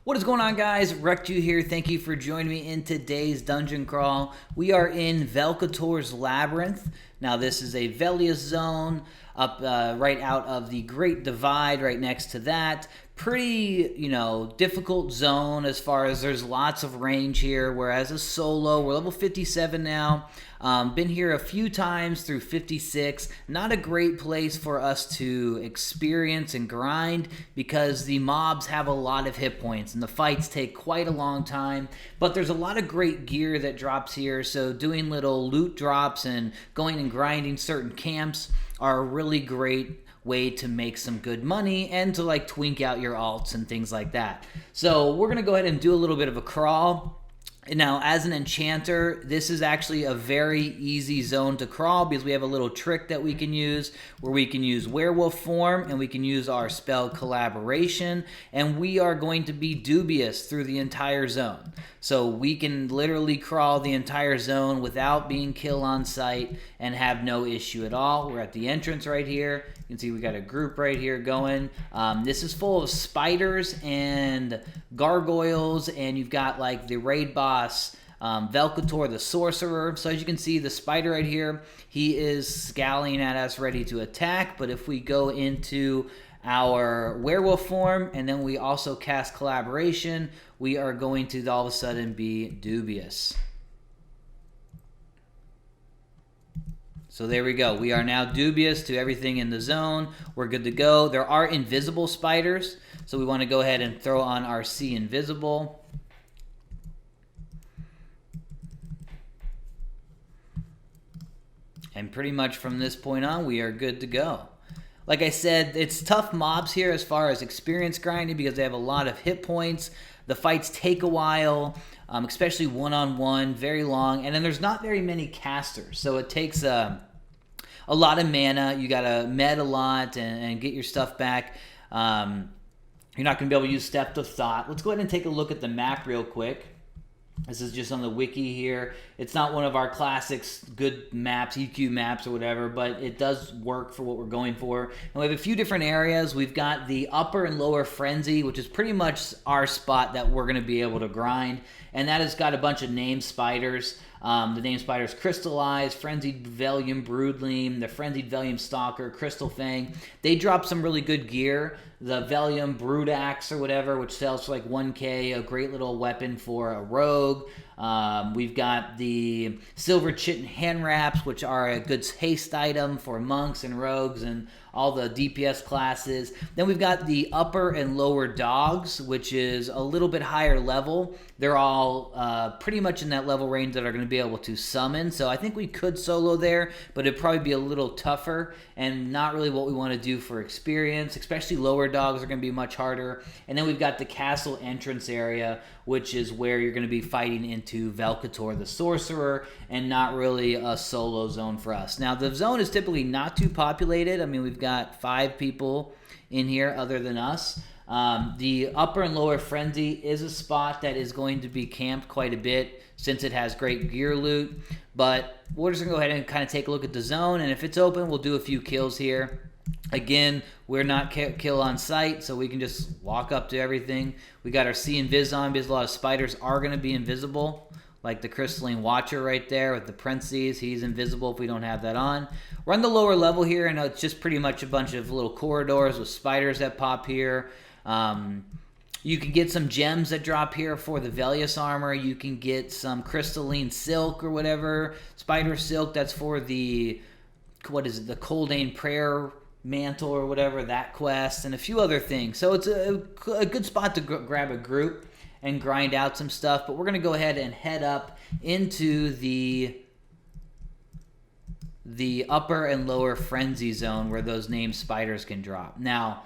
What is going on, guys? Rectu here. Thank you for joining me in today's dungeon crawl. We are in Velketor's Labyrinth. Now, this is a Velius zone up right out of the Great Divide, right next to that. Pretty, difficult zone as far as there's lots of range here, whereas a solo, we're level 57 now. Been here a few times through 56. Not a great place for us to experience and grind because the mobs have a lot of hit points and the fights take quite a long time. But there's a lot of great gear that drops here, so doing little loot drops and going and grinding certain camps are a really great way to make some good money and to like twink out your alts and things like that. So we're gonna go ahead and do a little bit of a crawl. Now, as an enchanter, this is actually a very easy zone to crawl because we have a little trick that we can use where we can use werewolf form and we can use our spell collaboration, and we are going to be dubious through the entire zone. So we can literally crawl the entire zone without being killed on sight and have no issue at all. We're at the entrance right here. You can see we got a group right here going. This is full of spiders and gargoyles, and you've got like the raid boss Velketor the sorcerer. So as you can see, the spider right here, he is scowling at us ready to attack. But if we go into our werewolf form and then we also cast collaboration, we are going to all of a sudden be dubious. So there we go. We are now dubious to everything in the zone. We're good to go. There are invisible spiders, so we want to go ahead and throw on our See Invisible. And pretty much from this point on, we are good to go. Like I said, it's tough mobs here as far as experience grinding because they have a lot of hit points. The fights take a while, especially one-on-one, very long. And then there's not very many casters, so it takes a lot of mana. You got to med a lot and get your stuff back. You're not going to be able to use Step of Thought. Let's go ahead and take a look at the map real quick. This is just on the wiki here. It's not one of our classics, good maps, EQ maps or whatever, but it does work for what we're going for. And we have a few different areas. We've got the upper and lower frenzy, which is pretty much our spot that we're going to be able to grind. And that has got a bunch of named spiders. The named spiders Crystallized, Frenzied Velium Broodling, the Frenzied Velium Stalker, Crystal Fang. They drop some really good gear. The Velium Brood Axe or whatever, which sells for like 1k, a great little weapon for a rogue. We've got the Silver Chitin Hand Wraps, which are a good haste item for monks and rogues and all the DPS classes. Then we've got the upper and lower dogs, which is a little bit higher level. They're all pretty much in that level range that are going to be able to summon. So I think we could solo there, but it'd probably be a little tougher and not really what we want to do for experience. Especially lower dogs are going to be much harder. And then we've got the castle entrance area, which is where you're going to be fighting into Velketor the sorcerer, and not really a solo zone for us. Now, the zone is typically not too populated. I mean, we've got 5 people in here other than us. The upper and lower frenzy is a spot that is going to be camped quite a bit since it has great gear loot. But we're just going to go ahead and kind of take a look at the zone, and if it's open, we'll do a few kills here. Again, we're not kill on sight, so we can just walk up to everything. We got our See Invis on because a lot of spiders are going to be invisible, like the Crystalline Watcher right there with the parentheses. He's invisible if we don't have that on. We're on the lower level here, and it's just pretty much a bunch of little corridors with spiders that pop here. You can get some gems that drop here for the Velius armor. You can get some crystalline silk or whatever. Spider silk, that's for the, what is it, the Coldane Prayer mantle or whatever, that quest, and a few other things. So it's a good spot to grab a group and grind out some stuff. But we're going to go ahead and head up into the upper and lower frenzy zone where those named spiders can drop. Now,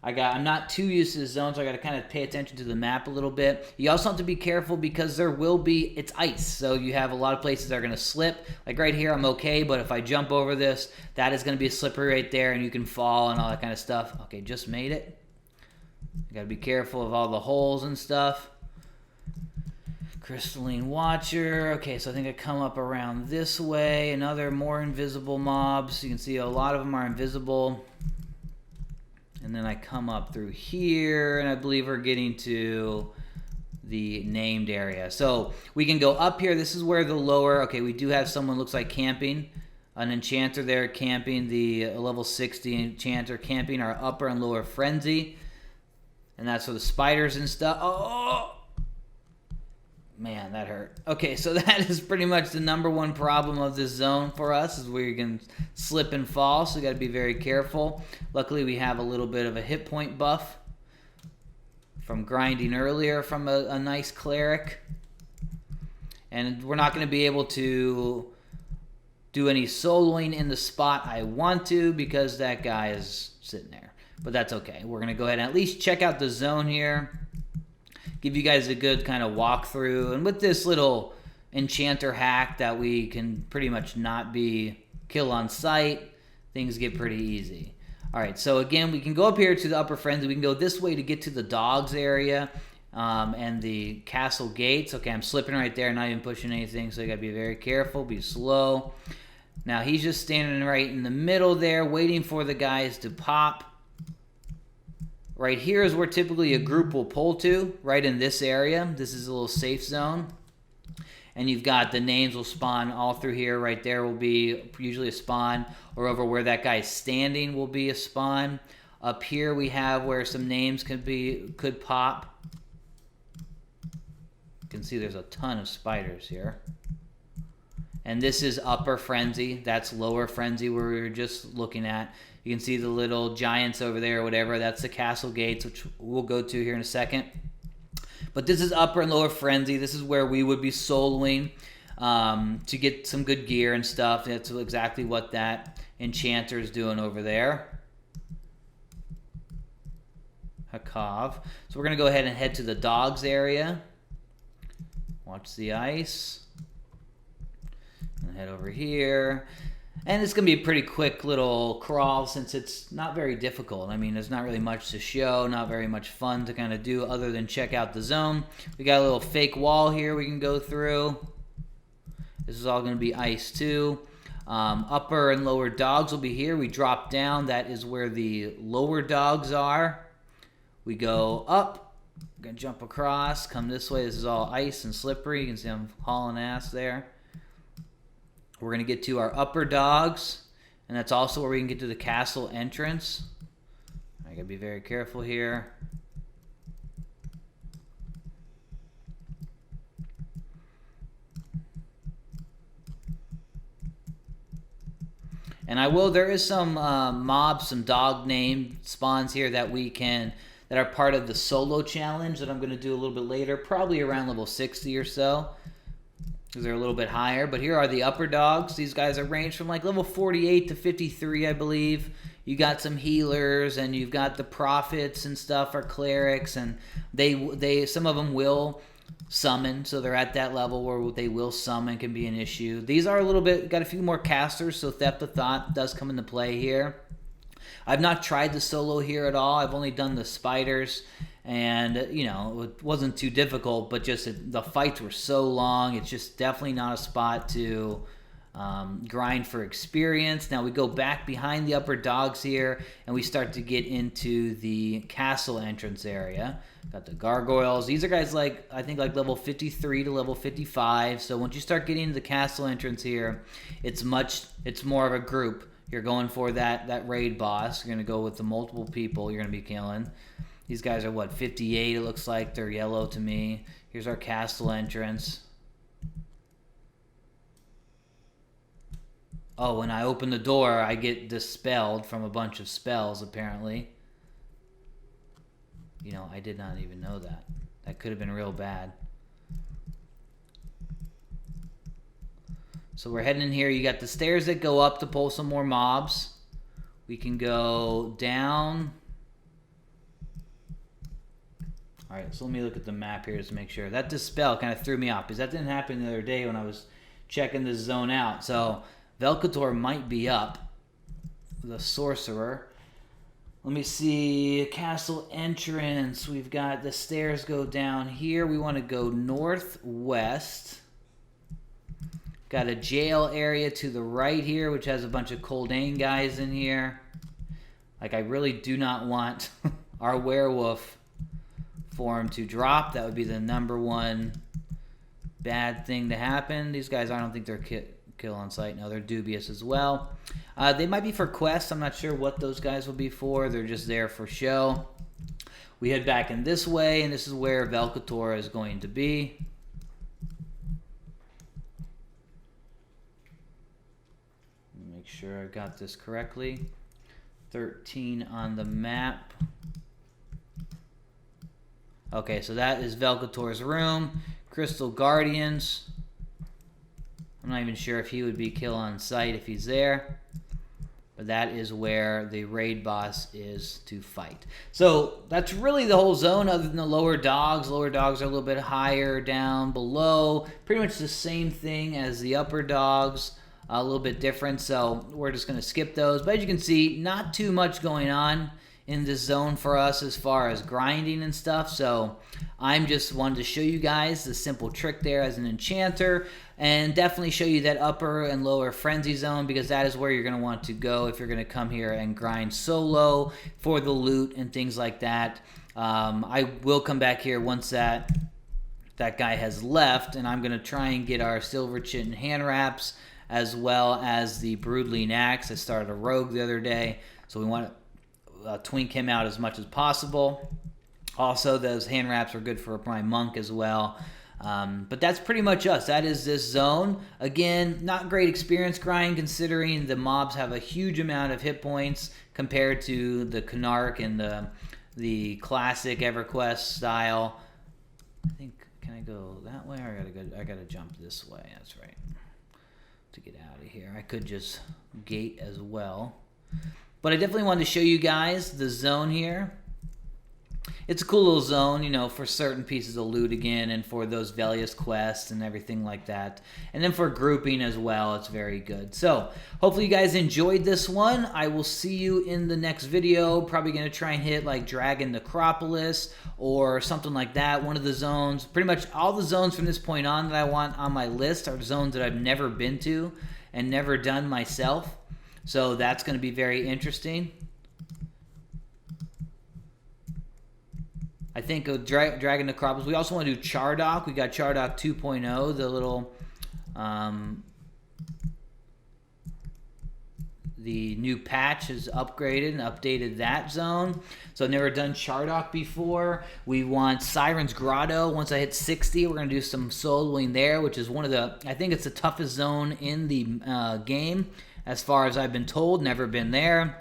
I'm not too used to the zone, so I got to kind of pay attention to the map a little bit. You also have to be careful because it's ice, so you have a lot of places that are going to slip. Like right here, I'm okay, but if I jump over this, that is going to be slippery right there, and you can fall and all that kind of stuff. Okay, just made it. You got to be careful of all the holes and stuff. Crystalline Watcher. Okay, so I think I come up around this way. Another more invisible mobs. You can see a lot of them are invisible. And then I come up through here, and I believe we're getting to the named area. So we can go up here. This is where the lower, okay, we do have someone looks like camping. An Enchanter there camping, the level 60 Enchanter camping our upper and lower frenzy. And that's for the spiders and stuff. Oh! Man, that hurt. Okay, so that is pretty much the #1 problem of this zone for us, is where you can slip and fall, so you got to be very careful. Luckily, we have a little bit of a hit point buff from grinding earlier from a nice cleric. And we're not going to be able to do any soloing in the spot I want to because that guy is sitting there. But that's okay. We're going to go ahead and at least check out the zone here. Give you guys a good kind of walkthrough. And with this little Enchanter hack that we can pretty much not be kill on sight, things get pretty easy. All right, so again, we can go up here to the upper frenzy. We can go this way to get to the dogs area and the castle gates. Okay, I'm slipping right there, not even pushing anything, so you got to be very careful, be slow. Now, he's just standing right in the middle there, waiting for the guys to pop. Right here is where typically a group will pull to, right in this area. This is a little safe zone. And you've got the names will spawn all through here. Right there will be usually a spawn, or over where that guy's standing will be a spawn. Up here we have where some names could pop. You can see there's a ton of spiders here. And this is upper frenzy. That's lower frenzy where we were just looking at. You can see the little giants over there or whatever. That's the castle gates, which we'll go to here in a second. But this is upper and lower frenzy. This is where we would be soloing to get some good gear and stuff. That's exactly what that Enchanter is doing over there. Hakov. So we're going to go ahead and head to the dogs area. Watch the ice. And head over here. And it's going to be a pretty quick little crawl since it's not very difficult. I mean, there's not really much to show, not very much fun to kind of do other than check out the zone. We got a little fake wall here we can go through. This is all going to be ice too. Upper and lower dogs will be here. We drop down. That is where the lower dogs are. We go up. We're going to jump across. Come this way. This is all ice and slippery. You can see I'm hauling ass there. We're going to get to our upper dogs, and that's also where we can get to the castle entrance. I got to be very careful here. And there is some mobs, some dog name spawns here that are part of the solo challenge that I'm going to do a little bit later, probably around level 60 or so. Because they're a little bit higher. But here are the upper dogs. These guys are ranged from like level 48 to 53, I believe. You got some healers, and you've got the prophets and stuff, or clerics, and some of them will summon, so they're at that level where they will summon, can be an issue. These are got a few more casters, so Theft of Thought does come into play here. I've not tried the solo here at all. I've only done the spiders. And, it wasn't too difficult, but just the fights were so long. It's just definitely not a spot to grind for experience. Now we go back behind the upper dogs here, and we start to get into the castle entrance area. Got the gargoyles. These are guys I think level 53 to level 55. So once you start getting into the castle entrance here, it's more of a group. You're going for that raid boss. You're going to go with the multiple people you're going to be killing. These guys are 58, it looks like. They're yellow to me. Here's our castle entrance. Oh, when I open the door, I get dispelled from a bunch of spells, apparently. I did not even know that. That could have been real bad. So we're heading in here. You got the stairs that go up to pull some more mobs. We can go down. All right, so let me look at the map here just to make sure. That dispel kind of threw me off because that didn't happen the other day when I was checking this zone out. So Velketor might be up, the sorcerer. Let me see, castle entrance. We've got the stairs go down here. We want to go northwest. Got a jail area to the right here, which has a bunch of Coldane guys in here. I really do not want our werewolf for him to drop. That would be the #1 bad thing to happen. These guys, I don't think they're kill on sight. No, they're dubious as well. They might be for quests. I'm not sure what those guys will be for. They're just there for show. We head back in this way, and this is where Velketor is going to be. Make sure I got this correctly. 13 on the map. Okay, so that is Velketor's room. Crystal Guardians. I'm not even sure if he would be kill on sight if he's there. But that is where the raid boss is to fight. So that's really the whole zone other than the lower dogs. Lower dogs are a little bit higher down below. Pretty much the same thing as the upper dogs. A little bit different. So we're just going to skip those. But as you can see, not too much going on in this zone for us as far as grinding and stuff. So I'm just wanted to show you guys the simple trick there as an enchanter, and definitely show you that upper and lower frenzy zone, because that is where you're going to want to go if you're going to come here and grind solo for the loot and things like that. I will come back here once that guy has left, and I'm going to try and get our silver chit and hand wraps as well as the broodling axe. I started a rogue the other day, so we want to twink him out as much as possible. Also, those hand wraps are good for my monk as well. But that's pretty much us. That is this zone. Again, not great experience grind considering the mobs have a huge amount of hit points compared to the Canarch and the classic Everquest style. I think, can I go that way, or I gotta jump this way? That's right. To get out of here, I could just gate as well. But I definitely wanted to show you guys the zone here. It's a cool little zone, you know, for certain pieces of loot again, and for those Velius quests and everything like that. And then for grouping as well, it's very good. So, hopefully you guys enjoyed this one. I will see you in the next video. Probably going to try and hit like Dragon Necropolis or something like that. One of the zones. Pretty much all the zones from this point on that I want on my list are zones that I've never been to and never done myself. So that's going to be very interesting. I think of Dragon Necropolis. We also want to do Chardock. We got Chardock 2.0, the little, the new patch has upgraded and updated that zone. So I've never done Chardock before. We want Siren's Grotto. Once I hit 60, we're going to do some soloing there, which is one of the, I think it's the toughest zone in the game, as far as I've been told. Never been there.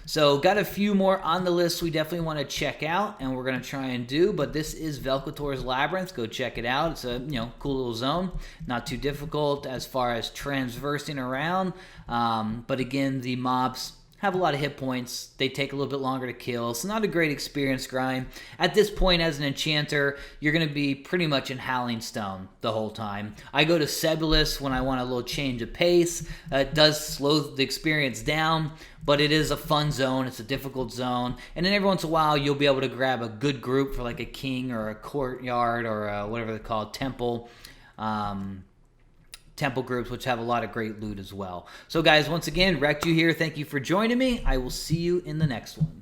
So got a few more on the list we definitely want to check out, and we're going to try and do. But this is Velketor's Labyrinth. Go check it out. It's a cool little zone. Not too difficult as far as transversing around. But again, the mobs have a lot of hit points. They take a little bit longer to kill. So not a great experience grind. At this point, as an enchanter, you're going to be pretty much in Howling Stone the whole time. I go to Velius when I want a little change of pace. It does slow the experience down, but it is a fun zone. It's a difficult zone. And then every once in a while, you'll be able to grab a good group for like a king or a courtyard or whatever they're called, temple. Temple groups, which have a lot of great loot as well. So guys, once again, Wrecked You here. Thank you for joining me. I will see you in the next one.